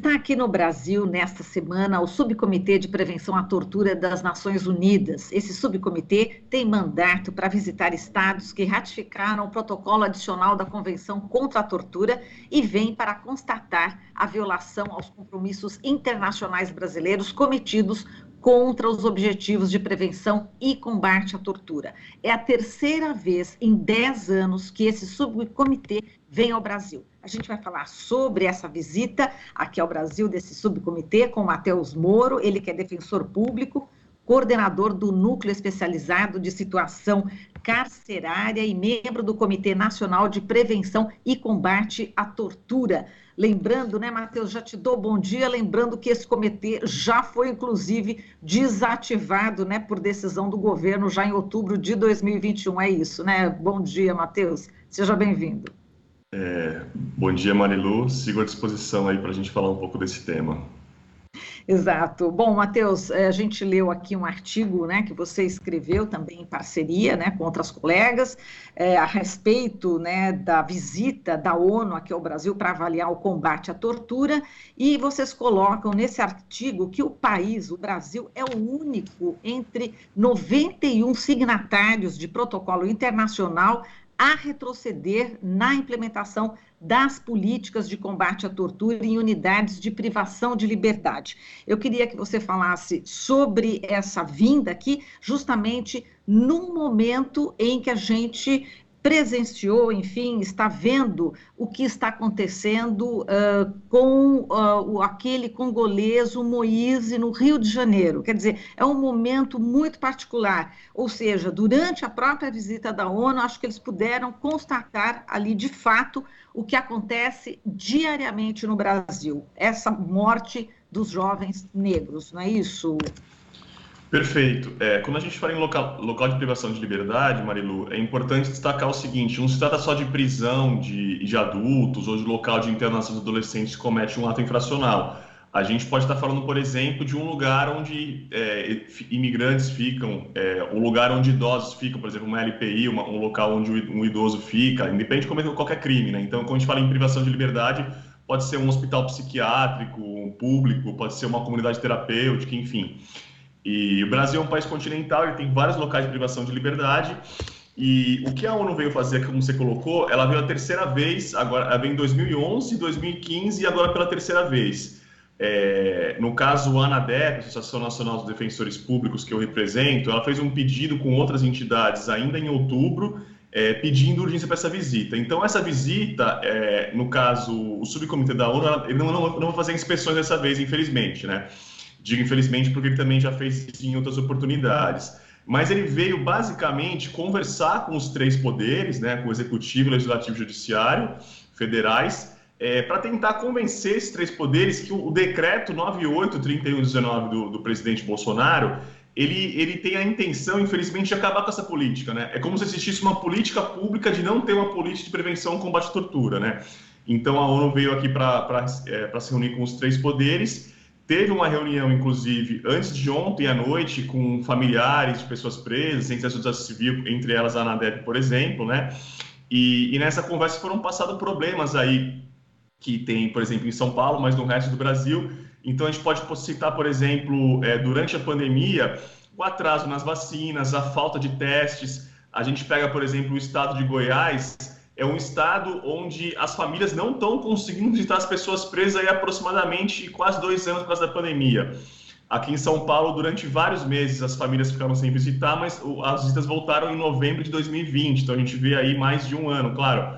Está aqui no Brasil, nesta semana, o Subcomitê de Prevenção à Tortura das Nações Unidas. Esse subcomitê tem mandato para visitar estados que ratificaram o protocolo adicional da Convenção contra a Tortura e vem para constatar a violação aos compromissos internacionais brasileiros cometidos contra os objetivos de prevenção e combate à tortura. É a terceira vez em 10 anos que esse subcomitê vem ao Brasil. A gente vai falar sobre essa visita aqui ao Brasil desse subcomitê com o Matheus Moro, ele que é defensor público, coordenador do Núcleo Especializado de Situação Carcerária e membro do Comitê Nacional de Prevenção e Combate à Tortura. Lembrando, né, Matheus, já te dou bom dia, lembrando que esse comitê já foi, inclusive, desativado, né, por decisão do governo já em outubro de 2021, é isso, né? Bom dia, Matheus, seja bem-vindo. Bom dia, Marilu, sigo à disposição aí para a gente falar um pouco desse tema. Exato. Bom, Matheus, a gente leu aqui um artigo, né, que você escreveu também em parceria, né, com outras colegas, a respeito, né, da visita da ONU aqui ao Brasil para avaliar o combate à tortura, e vocês colocam nesse artigo que o país, o Brasil, é o único entre 91 signatários de protocolo internacional a retroceder na implementação das políticas de combate à tortura em unidades de privação de liberdade. Eu queria que você falasse sobre essa vinda aqui, justamente num momento em que a gente presenciou, enfim, está vendo o que está acontecendo com aquele congolês, o Moise, no Rio de Janeiro. Quer dizer, é um momento muito particular. Ou seja, durante a própria visita da ONU, acho que eles puderam constatar ali, de fato, o que acontece diariamente no Brasil. Essa morte dos jovens negros, não é isso? Perfeito. Quando a gente fala em local de privação de liberdade, Marilu, é importante destacar o seguinte: não se trata só de prisão de adultos ou de local de internação de adolescentes que comete um ato infracional. A gente pode estar falando, por exemplo, de um lugar onde imigrantes ficam, um lugar onde idosos ficam, por exemplo, uma LPI, um local onde um idoso fica, independente de cometer qualquer crime, né? Então, quando a gente fala em privação de liberdade, pode ser um hospital psiquiátrico, um público, pode ser uma comunidade terapêutica, enfim. E o Brasil é um país continental, ele tem vários locais de privação de liberdade, e o que a ONU veio fazer, como você colocou, ela veio a terceira vez, agora ela veio em 2011, 2015 e agora pela terceira vez. No caso, a ANADEP, Associação Nacional dos Defensores Públicos, que eu represento, ela fez um pedido com outras entidades ainda em outubro, pedindo urgência para essa visita. Então, essa visita, no caso, o subcomitê da ONU, ele não vai fazer inspeções dessa vez, infelizmente, né? Digo infelizmente porque ele também já fez isso em outras oportunidades. Mas ele veio basicamente conversar com os três poderes, né, com o Executivo, Legislativo e Judiciário federais, para tentar convencer esses três poderes que o decreto 98/31/19 do presidente Bolsonaro, ele tem a intenção, infelizmente, de acabar com essa política, né? É como se existisse uma política pública de não ter uma política de prevenção e combate à tortura, né? Então a ONU veio aqui para se reunir com os três poderes. Teve uma reunião, inclusive, antes de ontem à noite, com familiares de pessoas presas, entre a sociedade civil, entre elas a ANADEP, por exemplo, né? E nessa conversa foram passados problemas aí que tem, por exemplo, em São Paulo, mas no resto do Brasil. Então, a gente pode citar, por exemplo, durante a pandemia, o atraso nas vacinas, a falta de testes. A gente pega, por exemplo, o estado de Goiás, é um estado onde as famílias não estão conseguindo visitar as pessoas presas aí aproximadamente quase 2 anos por causa da pandemia. Aqui em São Paulo, durante vários meses, as famílias ficaram sem visitar, mas as visitas voltaram em novembro de 2020, então a gente vê aí mais de 1 ano. Claro,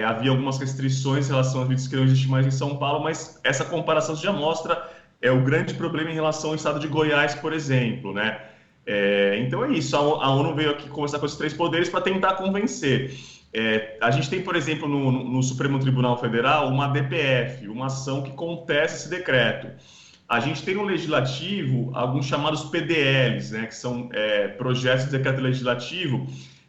havia algumas restrições em relação às visitas que não existem mais em São Paulo, mas essa comparação já mostra o grande problema em relação ao estado de Goiás, por exemplo, né? Então é isso, a ONU veio aqui conversar com esses três poderes para tentar convencer. A gente tem, por exemplo, no Supremo Tribunal Federal, uma DPF, uma ação que contesta esse decreto. A gente tem no Legislativo alguns chamados PDLs, né, que são projetos de decreto legislativo,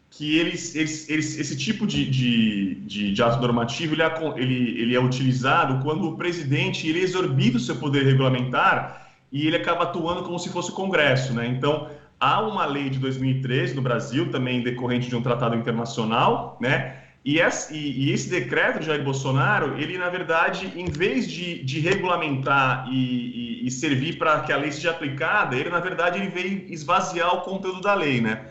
que esse tipo de ato normativo ele é utilizado quando o presidente ele exorbita o seu poder regulamentar e ele acaba atuando como se fosse o Congresso, né? Então, há uma lei de 2013 no Brasil, também decorrente de um tratado internacional, né? E esse decreto de Jair Bolsonaro, ele, na verdade, em vez de regulamentar e servir para que a lei seja aplicada, ele, na verdade, ele veio esvaziar o conteúdo da lei, né?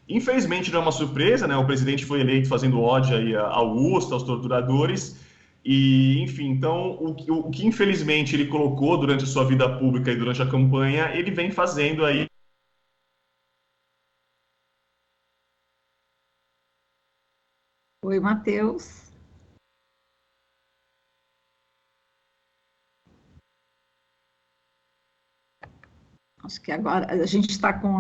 Infelizmente, não é uma surpresa, né? O presidente foi eleito fazendo ódio aí ao UST, aos torturadores, e, enfim, então, o que infelizmente ele colocou durante a sua vida pública e durante a campanha, ele vem fazendo aí. Oi, Matheus. Acho que agora a gente está com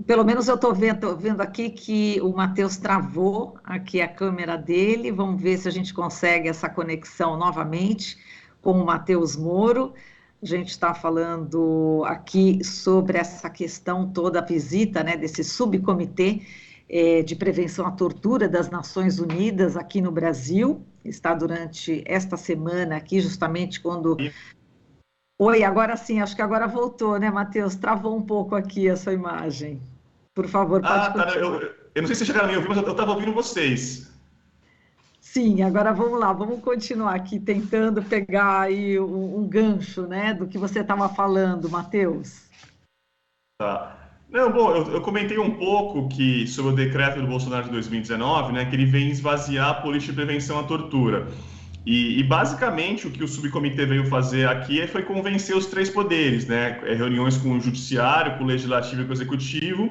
Pelo menos eu estou vendo aqui que o Matheus travou aqui a câmera dele. Vamos ver se a gente consegue essa conexão novamente com o Matheus Moro. A gente está falando aqui sobre essa questão toda, a visita, né, desse subcomitê de prevenção à tortura das Nações Unidas aqui no Brasil. Está durante esta semana aqui, justamente quando... Oi, agora sim, acho que agora voltou, né, Matheus? Travou um pouco aqui a sua imagem. Por favor, pode Tá, continuar. eu não sei se vocês chegaram a me ouvir, mas eu estava ouvindo vocês. Sim, agora vamos lá, vamos continuar aqui tentando pegar aí um gancho, né, do que você estava falando, Matheus. Tá. Não, bom, eu comentei um pouco sobre o decreto do Bolsonaro de 2019, né, que ele vem esvaziar a política de prevenção à tortura. E basicamente o que o subcomitê veio fazer aqui foi convencer os três poderes, né, reuniões com o judiciário, com o legislativo e com o executivo.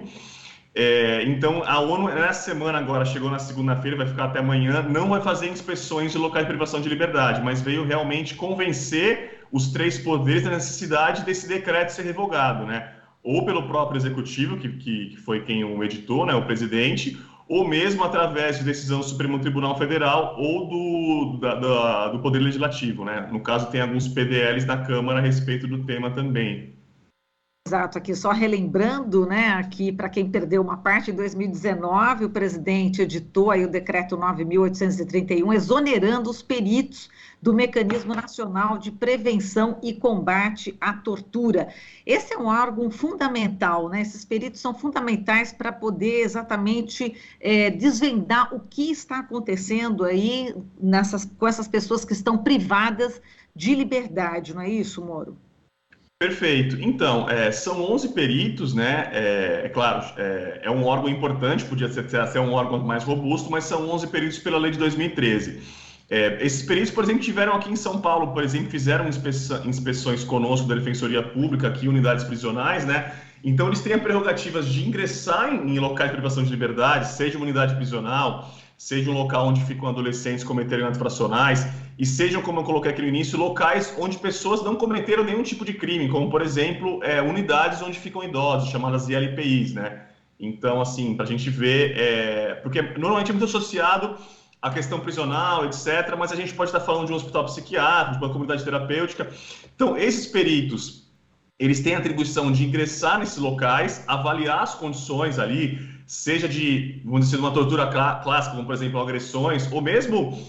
Então, a ONU, nessa semana agora, chegou na segunda-feira, vai ficar até amanhã, não vai fazer inspeções de locais de privação de liberdade, mas veio realmente convencer os três poderes da necessidade desse decreto ser revogado, né? Ou pelo próprio executivo, que foi quem o editou, né, o presidente, ou mesmo através de decisão do Supremo Tribunal Federal ou do Poder Legislativo, né? No caso, tem alguns PDLs na Câmara a respeito do tema também. Exato, aqui só relembrando, né, aqui para quem perdeu uma parte, em 2019 o presidente editou aí o decreto 9.831, exonerando os peritos do Mecanismo Nacional de Prevenção e Combate à Tortura. Esse é um órgão fundamental, né, esses peritos são fundamentais para poder exatamente desvendar o que está acontecendo aí com essas pessoas que estão privadas de liberdade, não é isso, Moro? Perfeito. Então, são 11 peritos, né? Claro, é um órgão importante, podia ser um órgão mais robusto, mas são 11 peritos pela lei de 2013. Esses peritos, por exemplo, tiveram aqui em São Paulo, por exemplo, fizeram inspeções conosco da Defensoria Pública, aqui, unidades prisionais, né? Então, eles têm a prerrogativa de ingressar em locais de privação de liberdade, seja uma unidade prisional, seja um local onde ficam adolescentes cometerem atos infracionais, e sejam, como eu coloquei aqui no início, locais onde pessoas não cometeram nenhum tipo de crime, como, por exemplo, unidades onde ficam idosos, chamadas ILPIs, né? Então, assim, para a gente ver, porque normalmente é muito associado à questão prisional, etc., mas a gente pode estar falando de um hospital psiquiátrico, de uma comunidade terapêutica. Então, esses peritos, eles têm a atribuição de ingressar nesses locais, avaliar as condições ali, seja vamos dizer, uma tortura clássica, como, por exemplo, agressões, ou mesmo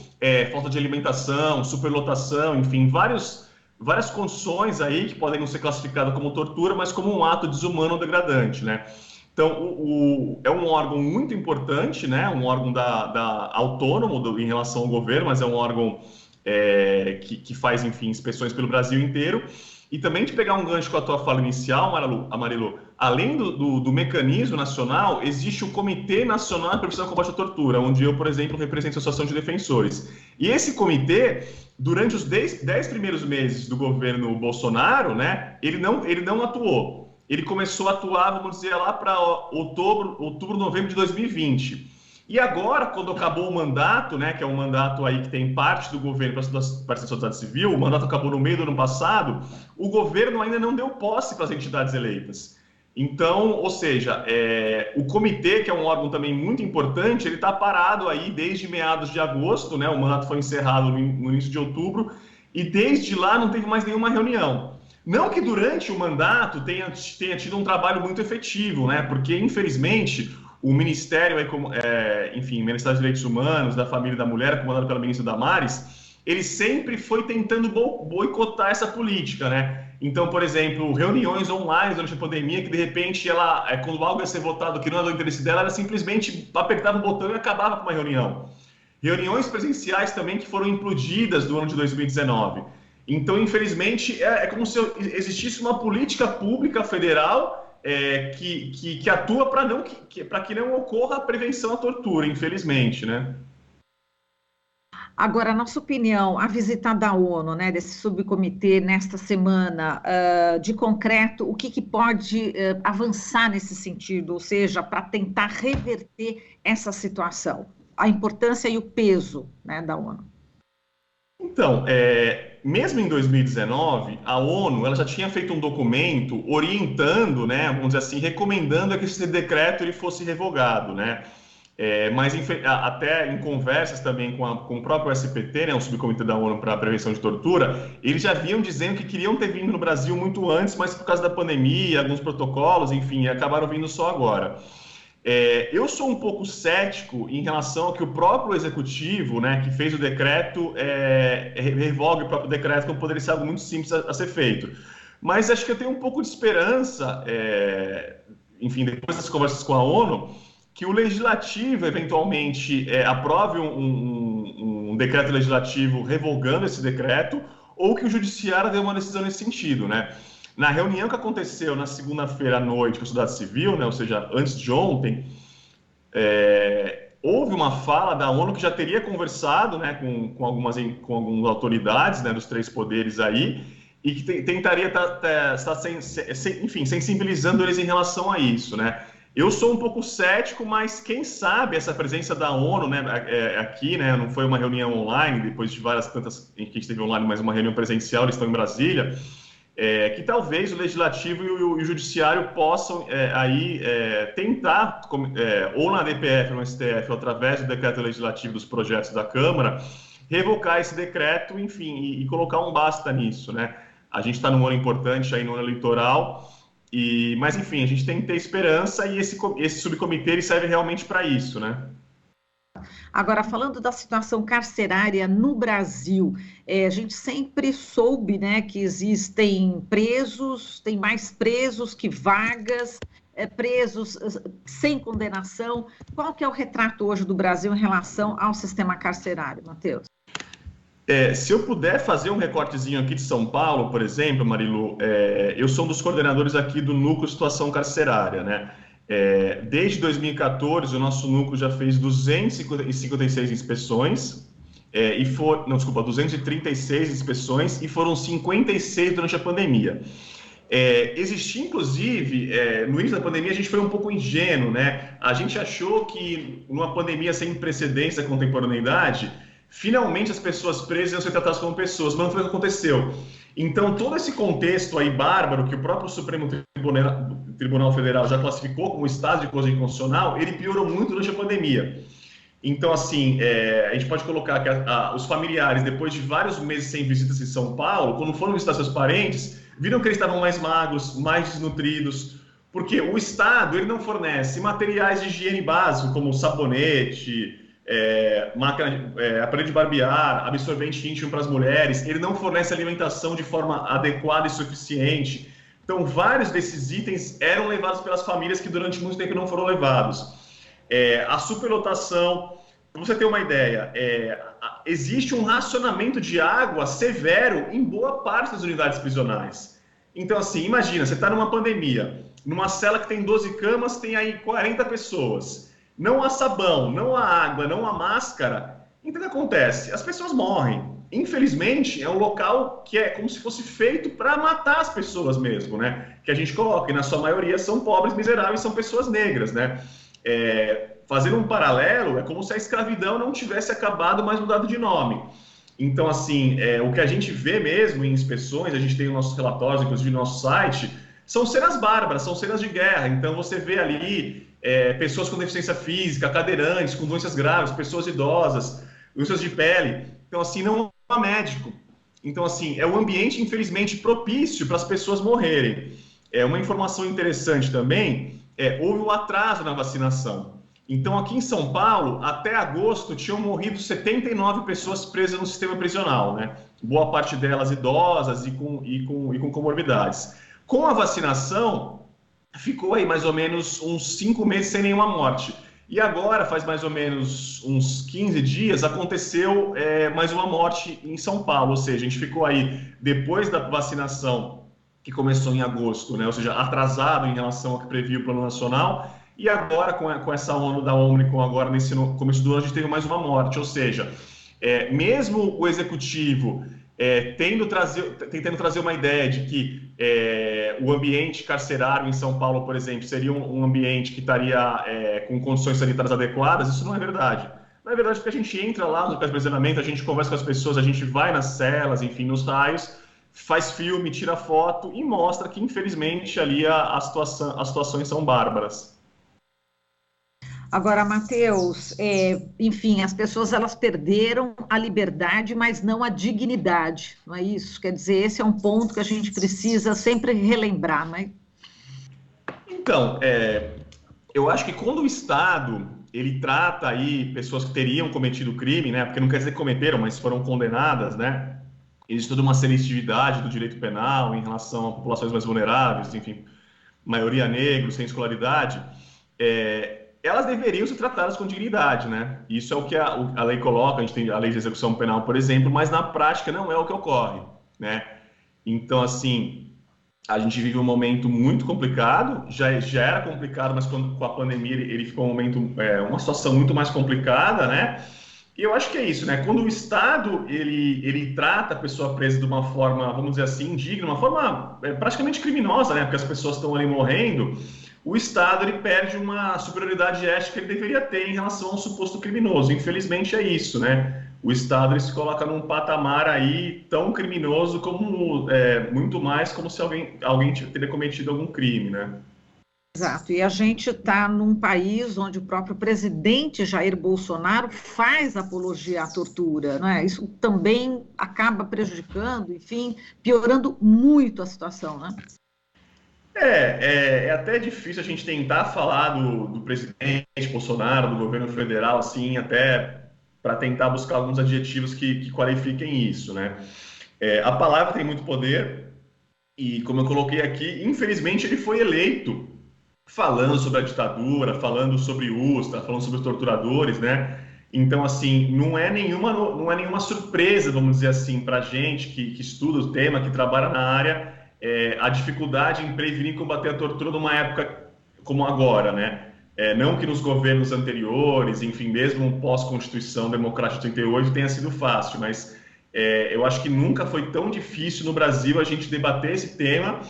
falta de alimentação, superlotação, enfim, várias condições aí que podem não ser classificadas como tortura, mas como um ato desumano ou degradante, né? Então, é um órgão muito importante, né? Um órgão autônomo em relação ao governo, mas é um órgão que faz, enfim, inspeções pelo Brasil inteiro. E também de pegar um gancho com a tua fala inicial, Marilu, além do mecanismo nacional, existe o Comitê Nacional de Prevenção e Combate à Tortura, onde eu, por exemplo, represento a Associação de Defensores. E esse comitê, durante os 10 primeiros meses do governo Bolsonaro, né, ele não atuou. Ele começou a atuar, vamos dizer, lá para outubro, novembro de 2020. E agora, quando acabou o mandato, né, que é um mandato aí que tem parte do governo para a sociedade civil, o mandato acabou no meio do ano passado, o governo ainda não deu posse para as entidades eleitas. Então, ou seja, o comitê, que é um órgão também muito importante, ele está parado aí desde meados de agosto, né, o mandato foi encerrado no início de outubro, e desde lá não teve mais nenhuma reunião. Não que durante o mandato tenha tido um trabalho muito efetivo, né, porque, infelizmente, o Ministério, enfim, Ministério dos Direitos Humanos, da Família e da Mulher, comandado pela ministra Damares, ele sempre foi tentando boicotar essa política, né? Então, por exemplo, reuniões online durante a pandemia, que de repente quando algo ia ser votado que não era do interesse dela, ela simplesmente apertava o botão e acabava com uma reunião. reuniões presenciais também que foram implodidas no ano de 2019. Então, infelizmente, é como se existisse uma política pública federal que atua para que não ocorra a prevenção à tortura, infelizmente, né? Agora, na sua opinião, a visita da ONU, né, desse subcomitê nesta semana, de concreto, o que pode avançar nesse sentido, ou seja, para tentar reverter essa situação, a importância e o peso, né, da ONU? Então, mesmo em 2019, a ONU ela já tinha feito um documento orientando, né, vamos dizer assim, recomendando que esse decreto ele fosse revogado, né? Mas até em conversas também com o próprio SPT, né, o Subcomitê da ONU para a Prevenção de Tortura, eles já vinham dizendo que queriam ter vindo no Brasil muito antes, mas por causa da pandemia, alguns protocolos, enfim, acabaram vindo só agora. Eu sou um pouco cético em relação ao que o próprio executivo, né, que fez o decreto, revogue o próprio decreto, como poderia ser algo muito simples a ser feito. Mas acho que eu tenho um pouco de esperança, enfim, depois das conversas com a ONU, que o legislativo, eventualmente, aprove um decreto legislativo revogando esse decreto, ou que o judiciário dê uma decisão nesse sentido, né? Na reunião que aconteceu na segunda-feira à noite com a sociedade civil, né, ou seja, antes de ontem, houve uma fala da ONU que já teria conversado, né, com algumas autoridades, né, dos três poderes aí, e que tentaria estar sensibilizando eles em relação a isso, né? Eu sou um pouco cético, mas quem sabe essa presença da ONU, né, aqui, né, não foi uma reunião online, depois de várias tantas que a gente teve online, mas uma reunião presencial, eles estão em Brasília, que talvez o Legislativo e o Judiciário possam tentar, ou na DPF, no STF, ou através do decreto legislativo dos projetos da Câmara, revocar esse decreto, enfim, e colocar um basta nisso, né? A gente está num ano importante aí no ano eleitoral, mas, enfim, a gente tem que ter esperança e esse subcomitê ele serve realmente para isso, né? Agora, falando da situação carcerária no Brasil, a gente sempre soube, né, que existem presos, tem mais presos que vagas, presos sem condenação. Qual que é o retrato hoje do Brasil em relação ao sistema carcerário, Matheus? Se eu puder fazer um recortezinho aqui de São Paulo, por exemplo, Marilu, eu sou um dos coordenadores aqui do Núcleo Situação Carcerária, né? Desde 2014, o nosso núcleo já fez 256 inspeções, 236 inspeções, e foram 56 durante a pandemia. Existia, inclusive, no início da pandemia, a gente foi um pouco ingênuo, né? A gente achou que, numa pandemia sem precedentes da contemporaneidade, finalmente as pessoas presas iam ser tratadas como pessoas, mas não foi o que aconteceu. Então, todo esse contexto aí bárbaro, que o próprio Supremo Tribunal Federal já classificou como estado de coisa inconstitucional, ele piorou muito durante a pandemia. Então, assim, a gente pode colocar que os familiares, depois de vários meses sem visitas em São Paulo, quando foram visitar seus parentes, viram que eles estavam mais magros, mais desnutridos, porque o Estado ele não fornece materiais de higiene básico, como sabonete, máquina, aparelho de barbear, absorvente íntimo para as mulheres, ele não fornece alimentação de forma adequada e suficiente. Então, vários desses itens eram levados pelas famílias que durante muito tempo não foram levados. A superlotação, para você ter uma ideia, existe um racionamento de água severo em boa parte das unidades prisionais. Então, assim, imagina, você está numa pandemia, numa cela que tem 12 camas, tem aí 40 pessoas. Não há sabão, não há água, não há máscara. Então, o que acontece? As pessoas morrem. Infelizmente, é um local que é como se fosse feito para matar as pessoas mesmo, né? Que a gente coloca, e na sua maioria são pobres, miseráveis, são pessoas negras, né? Fazendo um paralelo, é como se a escravidão não tivesse acabado, mas mudado de nome. Então, assim, o que a gente vê mesmo em inspeções, a gente tem os nossos relatórios, inclusive no nosso site, são cenas bárbaras, são cenas de guerra. Então, você vê ali pessoas com deficiência física, cadeirantes, com doenças graves, pessoas idosas, doenças de pele. Então, assim, não há médico. Então, assim, é um ambiente, infelizmente, propício para as pessoas morrerem. Uma informação interessante também, houve um atraso na vacinação. Então, aqui em São Paulo, até agosto, tinham morrido 79 pessoas presas no sistema prisional, né? Boa parte delas idosas e com comorbidades. Com a vacinação, ficou aí mais ou menos uns 5 meses sem nenhuma morte. E agora, faz mais ou menos uns 15 dias, aconteceu mais uma morte em São Paulo, ou seja, a gente ficou aí, depois da vacinação, que começou em agosto, né? Ou seja, atrasado em relação ao que previa o Plano Nacional, e agora, com essa onda da Ômicron, agora nesse começo do ano, a gente teve mais uma morte, ou seja, mesmo o Executivo tentando trazer uma ideia de que o ambiente carcerário em São Paulo, por exemplo, seria um ambiente que estaria com condições sanitárias adequadas, isso não é verdade. Não é verdade porque a gente entra lá no aprisionamento, a gente conversa com as pessoas, a gente vai nas celas, enfim, nos raios, faz filme, tira foto e mostra que, infelizmente, ali as situações são bárbaras. Agora, Matheus, enfim, as pessoas elas perderam a liberdade, mas não a dignidade, não é isso? Quer dizer, esse é um ponto que a gente precisa sempre relembrar, né? Então, eu acho que quando o Estado ele trata aí pessoas que teriam cometido crime, né? Porque não quer dizer que cometeram, mas foram condenadas, né? Existe toda uma seletividade do direito penal em relação a populações mais vulneráveis, enfim, maioria negros, sem escolaridade. Elas deveriam ser tratadas com dignidade, né? Isso é o que a lei coloca, a gente tem a lei de execução penal, por exemplo, mas na prática não é o que ocorre, né? Então, assim, a gente vive um momento muito complicado, já era complicado, mas com a pandemia ele ficou um momento, uma situação muito mais complicada, né? E eu acho que é isso, né? Quando o Estado ele trata a pessoa presa de uma forma, vamos dizer assim, indigna, uma forma praticamente criminosa, né? Porque as pessoas estão ali morrendo, o Estado ele perde uma superioridade ética que ele deveria ter em relação ao suposto criminoso. Infelizmente é isso, né? O Estado ele se coloca num patamar aí tão criminoso como muito mais como se alguém teria cometido algum crime, né? Exato, e a gente está num país onde o próprio presidente Jair Bolsonaro faz apologia à tortura, né? Isso também acaba prejudicando, enfim, piorando muito a situação, né? É até difícil a gente tentar falar do presidente Bolsonaro, do governo federal, assim, até para tentar buscar alguns adjetivos que qualifiquem isso, né? A palavra tem muito poder e, como eu coloquei aqui, infelizmente ele foi eleito falando sobre a ditadura, falando sobre USTA, falando sobre os torturadores, né? Então, assim, não é nenhuma surpresa, vamos dizer assim, para a gente que estuda o tema, que trabalha na área, a dificuldade em prevenir e combater a tortura numa época como agora, né? Não que nos governos anteriores, enfim, mesmo pós-Constituição Democrática de 88 tenha sido fácil, mas eu acho que nunca foi tão difícil no Brasil a gente debater esse tema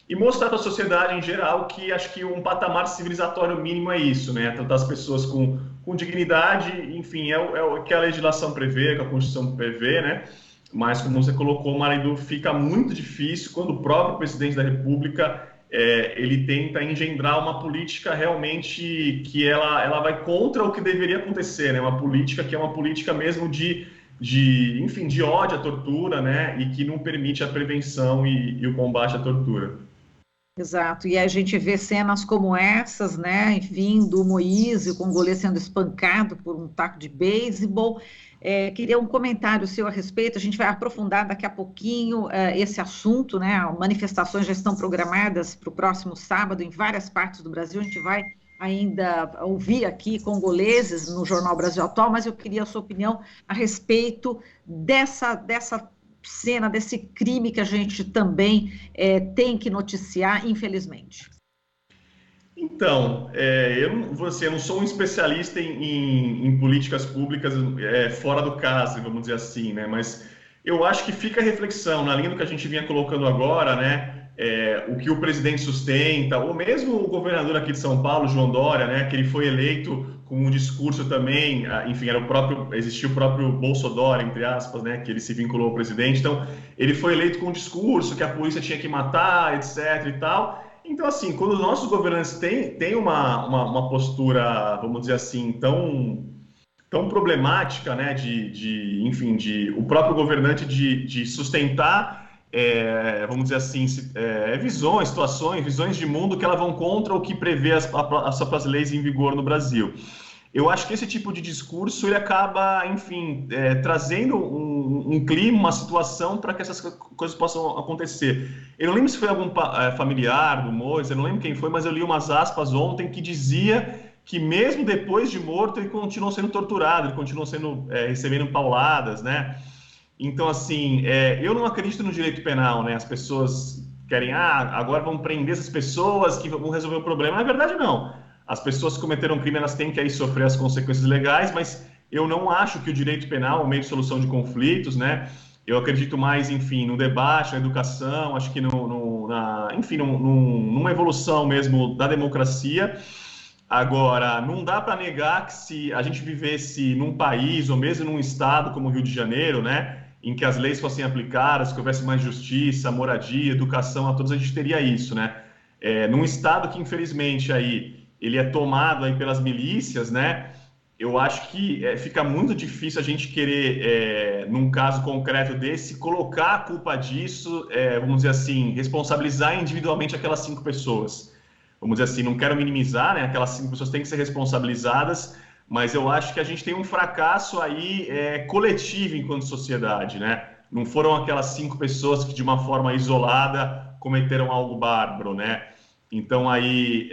e mostrar para a sociedade em geral que acho que um patamar civilizatório mínimo é isso, né? Tratar as pessoas com dignidade, enfim, é o que a legislação prevê, que a Constituição prevê, né? Mas, como você colocou, Marilu, fica muito difícil quando o próprio presidente da República ele tenta engendrar uma política realmente que ela vai contra o que deveria acontecer, né? Uma política que é uma política mesmo enfim, de ódio à tortura, né? E que não permite a prevenção e o combate à tortura. Exato, e a gente vê cenas como essas, né, enfim, do Moise, o congolês sendo espancado por um taco de beisebol. Queria um comentário seu a respeito, a gente vai aprofundar daqui a pouquinho esse assunto, né, manifestações já estão programadas para o próximo sábado em várias partes do Brasil, a gente vai ainda ouvir aqui congoleses no Jornal Brasil Atual, mas eu queria a sua opinião a respeito dessa cena, desse crime que a gente também tem que noticiar, infelizmente. Então, eu não sou um especialista em políticas públicas fora do caso, vamos dizer assim, né? Mas eu acho que fica a reflexão, na linha do que a gente vinha colocando agora, né? O que o presidente sustenta, ou mesmo o governador aqui de São Paulo, João Dória, né? Que ele foi eleito com um discurso também, enfim, existia o próprio Bolsonaro, entre aspas, né? Que ele se vinculou ao presidente. Então, ele foi eleito com um discurso que a polícia tinha que matar, etc. e tal. Então, assim, quando os nossos governantes têm uma postura, vamos dizer assim, tão problemática, né, enfim, o próprio governante de sustentar, vamos dizer assim, visões de mundo que elas vão contra o que prevê as próprias leis em vigor no Brasil. Eu acho que esse tipo de discurso ele acaba, enfim, trazendo um clima, uma situação para que essas coisas possam acontecer. Eu não lembro se foi algum familiar do Moisés, eu não lembro quem foi, mas eu li umas aspas ontem que dizia que mesmo depois de morto ele continuou sendo torturado, ele continuou sendo recebendo pauladas, né? Então, assim, eu não acredito no direito penal, né? As pessoas querem, agora vamos prender essas pessoas que vão resolver o problema. Na verdade, não. As pessoas que cometeram crime, elas têm que aí sofrer as consequências legais, mas eu não acho que o direito penal é um meio de solução de conflitos, né? Eu acredito mais, enfim, no debate, na educação, acho que numa evolução mesmo da democracia. Agora, não dá para negar que se a gente vivesse num país ou mesmo num estado como o Rio de Janeiro, né, em que as leis fossem aplicadas, que houvesse mais justiça, moradia, educação a todos, a gente teria isso, né? Num estado que, infelizmente, aí, ele é tomado aí pelas milícias, né? Eu acho que fica muito difícil a gente querer, num caso concreto desse, colocar a culpa disso, vamos dizer assim, responsabilizar individualmente aquelas 5 pessoas. Vamos dizer assim, não quero minimizar, né? Aquelas 5 pessoas têm que ser responsabilizadas, mas eu acho que a gente tem um fracasso aí coletivo enquanto sociedade, né? Não foram aquelas 5 pessoas que de uma forma isolada cometeram algo bárbaro, né? Então aí,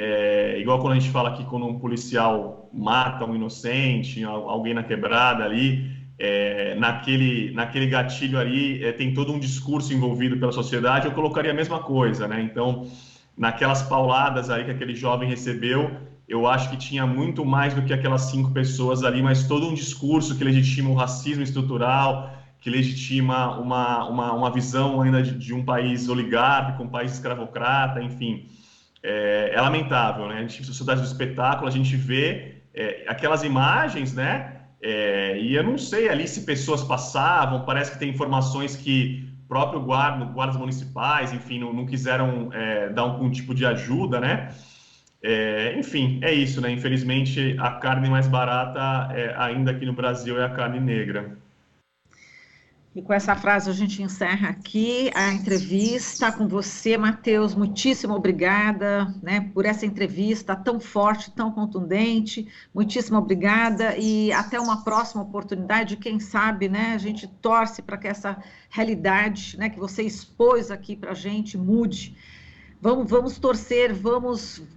igual quando a gente fala aqui quando um policial mata um inocente, alguém na quebrada ali, naquele gatilho ali tem todo um discurso envolvido pela sociedade, eu colocaria a mesma coisa, né? Então, naquelas pauladas aí que aquele jovem recebeu, eu acho que tinha muito mais do que aquelas 5 pessoas ali, mas todo um discurso que legitima o racismo estrutural, que legitima uma visão ainda de um país oligárquico, um país escravocrata, enfim. É lamentável, né? A gente, sociedade do espetáculo, a gente vê aquelas imagens, né? E eu não sei ali se pessoas passavam, parece que tem informações que próprio guardas municipais, enfim, não quiseram dar algum tipo de ajuda, né? Enfim, é isso, né? Infelizmente, a carne mais barata ainda aqui no Brasil é a carne negra. E com essa frase a gente encerra aqui a entrevista com você, Matheus. Muitíssimo obrigada, né, por essa entrevista tão forte, tão contundente. Muitíssimo obrigada e até uma próxima oportunidade. Quem sabe, né, a gente torce para que essa realidade, né, que você expôs aqui para a gente mude. Vamos torcer,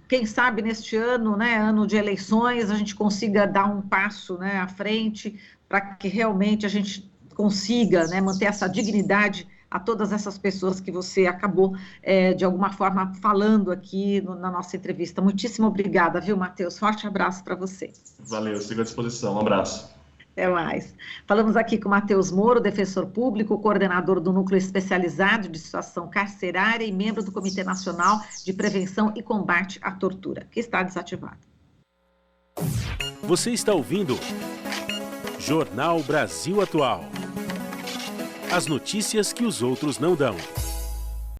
quem sabe neste ano, né, ano de eleições, a gente consiga dar um passo, né, à frente para que realmente a gente consiga, né, manter essa dignidade a todas essas pessoas que você acabou, de alguma forma, falando aqui na nossa entrevista. Muitíssimo obrigada, viu, Matheus? Forte abraço para você. Valeu, sigo à disposição. Um abraço. Até mais. Falamos aqui com o Matheus Moro, defensor público, coordenador do Núcleo Especializado de Situação Carcerária e membro do Comitê Nacional de Prevenção e Combate à Tortura, que está desativado. Você está ouvindo Jornal Brasil Atual. As notícias que os outros não dão.